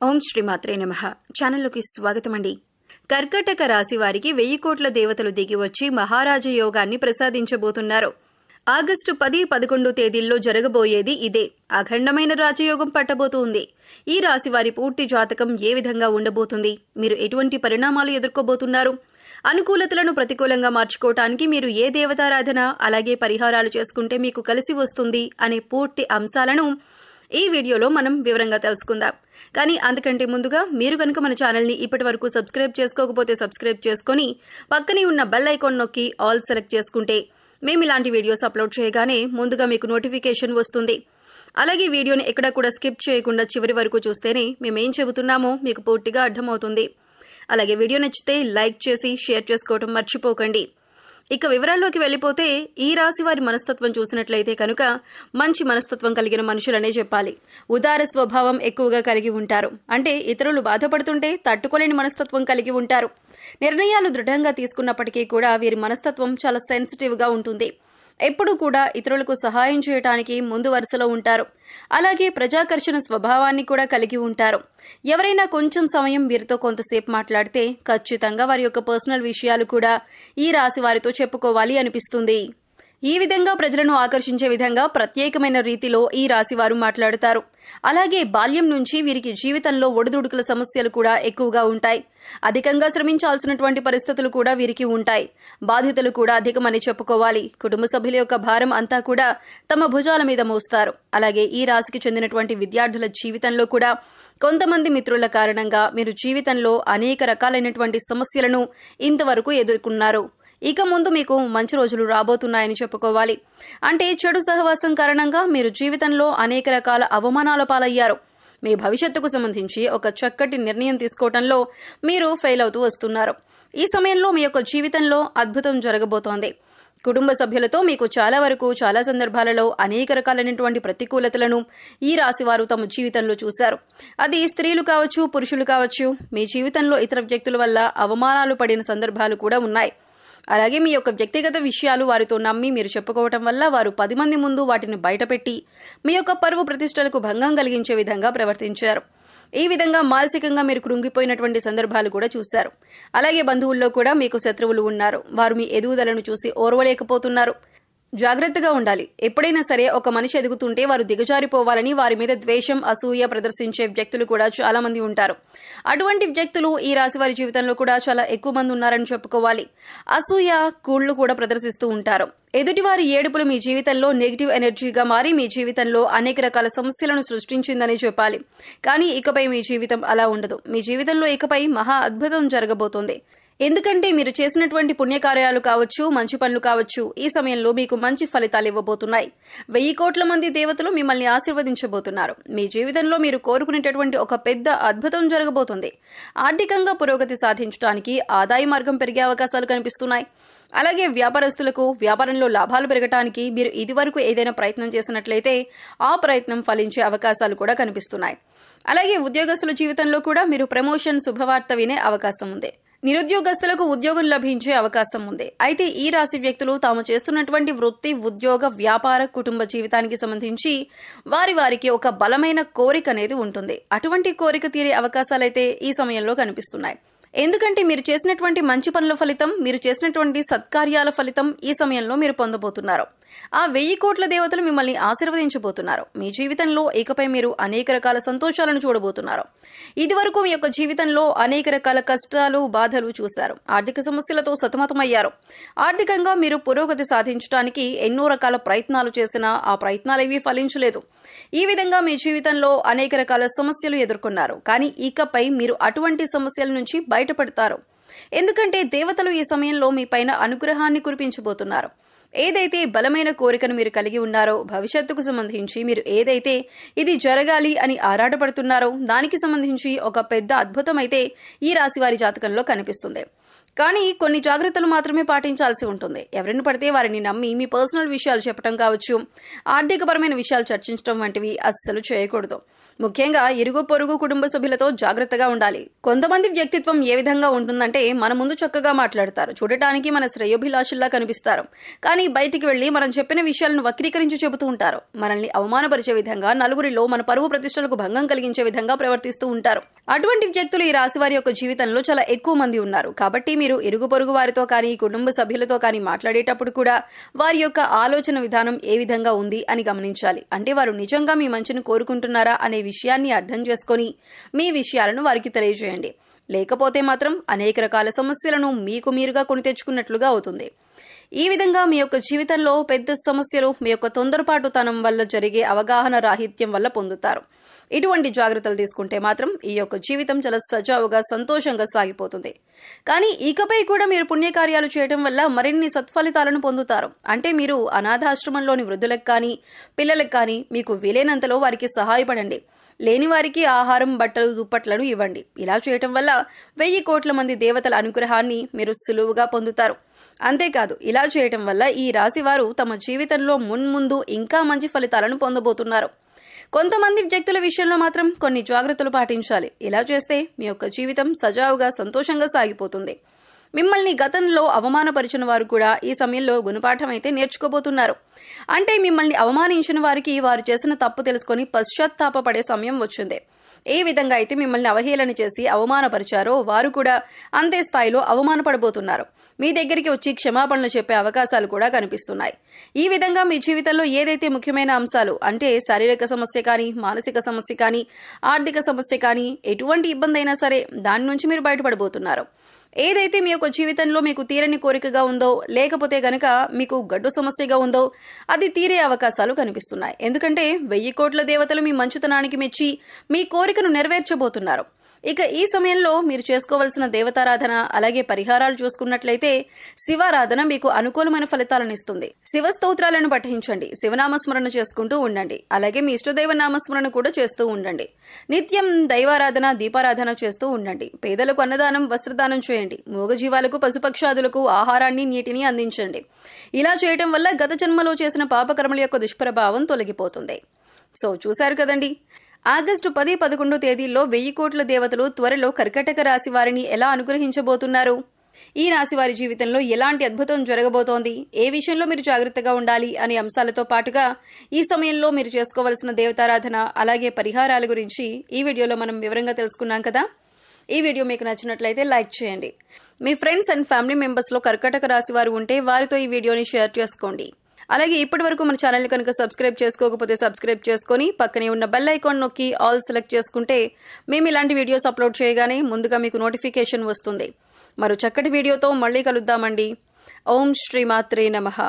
ఓం శ్రీమాత్రే నమః. ఛానల్లోకి స్వాగతమండి. కర్కాటక రాశి వారికి 1000 కోట్ల దేవతలు దిగి వచ్చి మహారాజ యోగాన్ని ప్రసాదించబోతున్నారు. ఆగస్టు 10, 11 తేదీల్లో జరగబోయేది ఇదే. అఖండమైన రాజయోగం పట్టబోతుంది. ఈ రాశి వారి పూర్తి జాతకం ఏ విధంగా ఉండబోతుంది? మీరు ఎటువంటి పరిణామాలు ఎదుర్కోబోతున్నారు? అనుకూలతలను ప్రతికూలంగా మార్చుకోవటానికి మీరు ఏ దేవతారాధన అలాగే పరిహారాలు చేసుకుంటే మీకు కలిసి వస్తుంది అనే పూర్తి అంశాలను ఈ వీడియోలో మనం వివరంగా తెలుసుకుందాం. కానీ అంతకంటే ముందుగా మీరు కనుక మన ఛానల్ని ఇప్పటి వరకు సబ్స్క్రైబ్ చేసుకోకపోతే సబ్స్క్రైబ్ చేసుకుని పక్కనే ఉన్న బెల్ ఐకాన్ నొక్కి ఆల్ సెలెక్ట్ చేసుకుంటే మేము ఇలాంటి వీడియోస్ అప్లోడ్ చేయగానే ముందుగా మీకు నోటిఫికేషన్ వస్తుంది. అలాగే వీడియోని ఎక్కడా కూడా స్కిప్ చేయకుండా చివరి వరకు చూస్తేనే మేమేం చెబుతున్నామో మీకు పూర్తిగా అర్థమవుతుంది. అలాగే వీడియో నచ్చితే లైక్ చేసి షేర్ చేసుకోవడం మర్చిపోకండి. ఇక వివరాల్లోకి వెళ్ళిపోతే ఈ రాశి వారి మనస్తత్వం చూసినట్లయితే కనుక మంచి మనస్తత్వం కలిగిన మనుషులనే చెప్పాలి. ఉదార స్వభావం ఎక్కువగా కలిగి ఉంటారు. అంటే ఇతరులు బాధపడుతుంటే తట్టుకోలేని మనస్తత్వం కలిగి ఉంటారు. నిర్ణయాలు దృఢంగా తీసుకున్నప్పటికీ కూడా వీరి మనస్తత్వం చాలా సెన్సిటివ్గా ఉంటుంది. ఎప్పుడూ కూడా ఇతరులకు సహాయం చేయటానికి ముందు వరుసలో ఉంటారు. అలాగే ప్రజాకర్షణ స్వభావాన్ని కూడా కలిగి ఉంటారు. ఎవరైనా కొంచెం సమయం వీరితో కొంతసేపు మాట్లాడితే ఖచ్చితంగా వారి యొక్క పర్సనల్ విషయాలు కూడా ఈ రాశి వారితో చెప్పుకోవాలి అనిపిస్తుంది. ఈ విధంగా ప్రజలను ఆకర్షించే విధంగా ప్రత్యేకమైన రీతిలో ఈ రాశివారు మాట్లాడుతారు. అలాగే బాల్యం నుంచి వీరికి జీవితంలో ఒడిదుడుకుల సమస్యలు కూడా ఎక్కువగా ఉంటాయి. అధికంగా శ్రమించాల్సినటువంటి పరిస్థితులు కూడా వీరికి ఉంటాయి. బాధ్యతలు కూడా అధికమని చెప్పుకోవాలి. కుటుంబ సభ్యుల యొక్క భారం అంతా కూడా తమ భుజాల మీద మోస్తారు. అలాగే ఈ రాశికి చెందినటువంటి విద్యార్థుల జీవితంలో కూడా కొంతమంది మిత్రుల కారణంగా మీరు జీవితంలో అనేక రకాలైనటువంటి సమస్యలను ఇంతవరకు ఎదుర్కొన్నారు. ఇక ముందు మీకు మంచి రోజులు రాబోతున్నాయని చెప్పుకోవాలి. అంటే చెడు సహవాసం కారణంగా మీరు జీవితంలో అనేక రకాల అవమానాల పాలయ్యారు. మీ భవిష్యత్తుకు సంబంధించి ఒక చక్కటి నిర్ణయం తీసుకోవడంలో మీరు ఫెయిల్ అవుతూ వస్తున్నారు. ఈ సమయంలో మీ యొక్క జీవితంలో అద్భుతం జరగబోతోంది. కుటుంబ సభ్యులతో మీకు చాలా సందర్భాలలో అనేక రకాలైనటువంటి ప్రతికూలతలను ఈ రాశి వారు తమ జీవితంలో చూశారు. అది స్త్రీలు కావచ్చు, పురుషులు కావచ్చు. మీ జీవితంలో ఇతర వ్యక్తుల వల్ల అవమానాలు పడిన సందర్భాలు కూడా ఉన్నాయి. అలాగే మీ యొక్క వ్యక్తిగత విషయాలు వారితో నమ్మి మీరు చెప్పుకోవటం వల్ల వారు 10 మంది ముందు వాటిని బయటపెట్టి మీ యొక్క పరువు ప్రతిష్టలకు భంగం కలిగించే విధంగా ప్రవర్తించారు. ఈ విధంగా మానసికంగా మీరు కృంగిపోయినటువంటి సందర్భాలు కూడా చూశారు. అలాగే బంధువుల్లో కూడా మీకు శత్రువులు ఉన్నారు. వారు మీ ఎదుగుదలను చూసి ఓర్వలేకపోతున్నారు. జాగ్రత్తగా ఉండాలి. ఎప్పుడైనా సరే ఒక మనిషి ఎదుగుతుంటే వారు దిగజారిపోవాలని వారి మీద ద్వేషం, అసూయ ప్రదర్శించే వ్యక్తులు కూడా చాలా మంది ఉంటారు. అటువంటి వ్యక్తులు ఈ రాశి వారి జీవితంలో కూడా చాలా ఎక్కువ మంది ఉన్నారని చెప్పుకోవాలి. అసూయ, కూళ్లు కూడా ప్రదర్శిస్తూ ఉంటారు. ఎదుటివారి ఏడుపులు మీ జీవితంలో నెగిటివ్ ఎనర్జీగా మారి మీ జీవితంలో అనేక రకాల సమస్యలను సృష్టించిందని చెప్పాలి. కానీ ఇకపై మీ జీవితం అలా ఉండదు. మీ జీవితంలో ఇకపై మహా అద్భుతం జరగబోతోంది. ఎందుకంటే మీరు చేసినటువంటి పుణ్యకార్యాలు కావచ్చు, మంచి పనులు కావచ్చు, ఈ సమయంలో మీకు మంచి ఫలితాలు ఇవ్వబోతున్నాయి. 1000 కోట్ల మంది దేవతలు మిమ్మల్ని ఆశీర్వదించబోతున్నారు. మీ జీవితంలో మీరు కోరుకునేటటువంటి ఒక పెద్ద అద్భుతం జరగబోతుంది. ఆర్థికంగా పురోగతి సాధించడానికి ఆదాయ మార్గం పెరిగే అవకాశాలు కనిపిస్తున్నాయి. అలాగే వ్యాపారస్తులకు వ్యాపారంలో లాభాలు పెరగటానికి మీరు ఇదివరకు ఏదైనా ప్రయత్నం చేసినట్లయితే ఆ ప్రయత్నం ఫలించే అవకాశాలు కూడా కనిపిస్తున్నాయి. అలాగే ఉద్యోగస్తుల జీవితంలో కూడా మీరు ప్రమోషన్ శుభవార్త వినే అవకాశం ఉంది. నిరుద్యోగస్తులకు ఉద్యోగం లభించే అవకాశం ఉంది. అయితే ఈ రాశి వ్యక్తులు తాము చేస్తున్నటువంటి వృత్తి, ఉద్యోగ, వ్యాపార, కుటుంబ జీవితానికి సంబంధించి వారికి ఒక బలమైన కోరిక అనేది ఉంటుంది. అటువంటి కోరిక తీరే అవకాశాలైతే ఈ సమయంలో కనిపిస్తున్నాయి. ఎందుకంటే మీరు చేసినటువంటి మంచి పనుల ఫలితం, మీరు చేసినటువంటి సత్కార్యాల ఫలితం ఈ సమయంలో మీరు పొందబోతున్నారు. ఆ 1000 కోట్ల దేవతలు మిమ్మల్ని ఆశీర్వదించబోతున్నారు. మీ జీవితంలో ఇకపై మీరు అనేక రకాల సంతోషాలను చూడబోతున్నారు. ఇదివరకు మీ యొక్క జీవితంలో అనేక రకాల కష్టాలు, బాధలు చూశారు. ఆర్థిక సమస్యలతో సతమతమయ్యారు. ఆర్థికంగా మీరు పురోగతి సాధించడానికి ఎన్నో రకాల ప్రయత్నాలు చేసినా ఆ ప్రయత్నాలేవీ ఫలించలేదు. ఈ విధంగా మీ జీవితంలో అనేక రకాల సమస్యలు ఎదుర్కొన్నారు. కానీ ఇకపై మీరు అటువంటి సమస్యల నుంచి బయటపడతారు. ఎందుకంటే దేవతలు ఈ సమయంలో మీ పైన అనుగ్రహాన్ని కురిపించబోతున్నారు. ఏదైతే బలమైన కోరికను మీరు కలిగి ఉన్నారో, భవిష్యత్తుకు సంబంధించి మీరు ఏదైతే ఇది జరగాలి అని ఆరాటపడుతున్నారో దానికి సంబంధించి ఒక పెద్ద అద్భుతం అయితే ఈ రాశి వారి జాతకంలో కనిపిస్తుంది. కానీ కొన్ని జాగ్రత్తలు మాత్రమే పాటించాల్సి ఉంటుంది. ఎవరిని పడితే వారిని నమ్మి మీ పర్సనల్ విషయాలు చెప్పడం కావచ్చు, ఆర్థికపరమైన విషయాలు చర్చించడం వంటివి అస్సలు చేయకూడదు. ముఖ్యంగా ఇరుగు పొరుగు కుటుంబ సభ్యులతో జాగ్రత్తగా ఉండాలి. కొంతమంది వ్యక్తిత్వం ఏ విధంగా ఉంటుందంటే మన ముందు చక్కగా మాట్లాడతారు, చూడటానికి మన శ్రేయోభిలాషుల్లా కనిపిస్తారు, కానీ బయటికి వెళ్లి మనం చెప్పిన విషయాలను వక్రీకరించి చెబుతూ ఉంటారు. మనల్ని అవమానపరిచే విధంగా, నలుగురిలో మన పరువు ప్రతిష్టలకు భంగం కలిగించే విధంగా ప్రవర్తిస్తూ ఉంటారు. అటువంటి వ్యక్తులు ఈ రాశి వారి యొక్క జీవితంలో చాలా ఎక్కువ మంది ఉన్నారు. కాబట్టి మీరు ఇరుగు పొరుగు వారితో కానీ కుటుంబ సభ్యులతో కానీ మాట్లాడేటప్పుడు కూడా వారి యొక్క ఆలోచన విధానం ఏ విధంగా ఉంది అని గమనించాలి. అంటే వారు నిజంగా మీ మంచిని కోరుకుంటున్నారా అనే విషయాన్ని అర్థం చేసుకొని మీ విషయాలను వారికి తెలియజేయండి. లేకపోతే మాత్రం అనేక రకాల సమస్యలను మీకు మీరుగా కొని తెచ్చుకున్నట్లుగా అవుతుంది. ఈ విధంగా మీ యొక్క జీవితంలో పెద్ద సమస్యలు మీ యొక్క తొందరపాటుతనం వల్ల జరిగే అవగాహన రాహిత్యం వల్ల పొందుతారు. ఇటువంటి జాగ్రత్తలు తీసుకుంటే మాత్రం ఈ యొక్క జీవితం చాలా సజావుగా సంతోషంగా సాగిపోతుంది. కానీ ఇకపై కూడా మీరు పుణ్యకార్యాలు చేయడం వల్ల మరిన్ని సత్ఫలితాలను పొందుతారు. అంటే మీరు అనాథాశ్రమంలోని వృద్ధులకు కానీ పిల్లలకు కానీ మీకు వీలైనంతలో వారికి సహాయపడండి. లేని వారికి ఆహారం, బట్టలు, దుప్పట్లను ఇవ్వండి. ఇలా చేయటం వల్ల 1000 కోట్ల మంది దేవతల అనుగ్రహాన్ని మీరు సులువుగా పొందుతారు. అంతేకాదు, ఇలా చేయటం వల్ల ఈ రాశి వారు తమ జీవితంలో మున్ముందు ఇంకా మంచి ఫలితాలను పొందబోతున్నారు. కొంతమంది వ్యక్తుల విషయంలో మాత్రం కొన్ని జాగ్రత్తలు పాటించాలి. ఇలా చేస్తే మీ యొక్క జీవితం సజావుగా సంతోషంగా సాగిపోతుంది. మిమ్మల్ని గతంలో అవమానపరిచిన వారు కూడా ఈ సమయంలో గుణపాఠం అయితే నేర్చుకోబోతున్నారు. అంటే మిమ్మల్ని అవమానించిన వారికి వారు చేసిన తప్పు తెలుసుకొని పశ్చాత్తాపపడే సమయం వచ్చింది. ఏ విధంగా అయితే మిమ్మల్ని అవహేళన చేసి అవమానపరిచారో వారు కూడా అంతే స్థాయిలో అవమానపడబోతున్నారు. మీ దగ్గరికి వచ్చి క్షమాపణలు చెప్పే అవకాశాలు కూడా కనిపిస్తున్నాయి. ఈ విధంగా మీ జీవితంలో ఏదైతే ముఖ్యమైన అంశాలు అంటే శారీరక సమస్య కానీ, మానసిక సమస్య కానీ, ఆర్థిక సమస్య కానీ, ఎటువంటి ఇబ్బంది అయినా సరే దాని నుంచి మీరు బయటపడబోతున్నారు. ఏదైతే మీ యొక్క జీవితంలో మీకు తీరని కోరికగా ఉందో, లేకపోతే గనక మీకు గడ్డు సమస్యగా ఉందో అది తీరే అవకాశాలు కనిపిస్తున్నాయి. ఎందుకంటే 1000 కోట్ల దేవతలు మీ మంచుతనానికి మెచ్చి మీ కోరికను నెరవేర్చబోతున్నారు. ఇక ఈ సమయంలో మీరు చేసుకోవాల్సిన దేవతారాధన అలాగే పరిహారాలు చూసుకున్నట్లయితే శివారాధన మీకు అనుకూలమైన ఫలితాలను ఇస్తుంది. శివ స్తోత్రాలను పఠించండి, శివనామస్మరణ చేసుకుంటూ ఉండండి. అలాగే మీ ఇష్టదైవ నామస్మరణ కూడా చేస్తూ ఉండండి. నిత్యం దైవారాధన, దీపారాధన చేస్తూ ఉండండి. పేదలకు అన్నదానం, వస్త్రదానం చేయండి. మూగజీవాలకు, పశుపక్షాదులకు ఆహారాన్ని, నీటిని అందించండి. ఇలా చేయటం వల్ల గత జన్మలో చేసిన పాపకర్మల యొక్క దుష్ప్రభావం తొలగిపోతుంది. సో చూశారు కదండి, ఆగస్టు 10, 11 తేదీల్లో 1000 కోట్ల దేవతలు త్వరలో కర్కాటక రాశి వారిని ఎలా అనుగ్రహించబోతున్నారు? ఈ రాశి వారి జీవితంలో ఎలాంటి అద్భుతం జరగబోతోంది, ఏ విషయంలో మీరు జాగ్రత్తగా ఉండాలి అనే అంశాలతో పాటుగా ఈ సమయంలో మీరు చేసుకోవాల్సిన దేవతారాధన అలాగే పరిహారాల గురించి ఈ వీడియోలో మనం వివరంగా తెలుసుకున్నాం కదా. ఈ వీడియో మీకు నచ్చినట్లయితే లైక్ చేయండి. మీ ఫ్రెండ్స్ అండ్ ఫ్యామిలీ మెంబర్స్లో కర్కాటక రాశి వారు ఉంటే వారితో ఈ వీడియోని షేర్ చేసుకోండి. అలాగే ఇప్పటి వరకు మన ఛానల్ కనుక సబ్స్క్రైబ్ చేసుకోకపోతే సబ్స్క్రైబ్ చేసుకొని పక్కనే ఉన్న బెల్ ఐకాన్ నొక్కి ఆల్ సెలెక్ట్ చేసుకుంటే మేము ఇలాంటి వీడియోస్ అప్లోడ్ చేయగానే ముందుగా మీకు నోటిఫికేషన్ వస్తుంది. మరో చక్కటి వీడియోతో మళ్ళీ కలుద్దామండి. ఓం శ్రీమాత్రే నమః.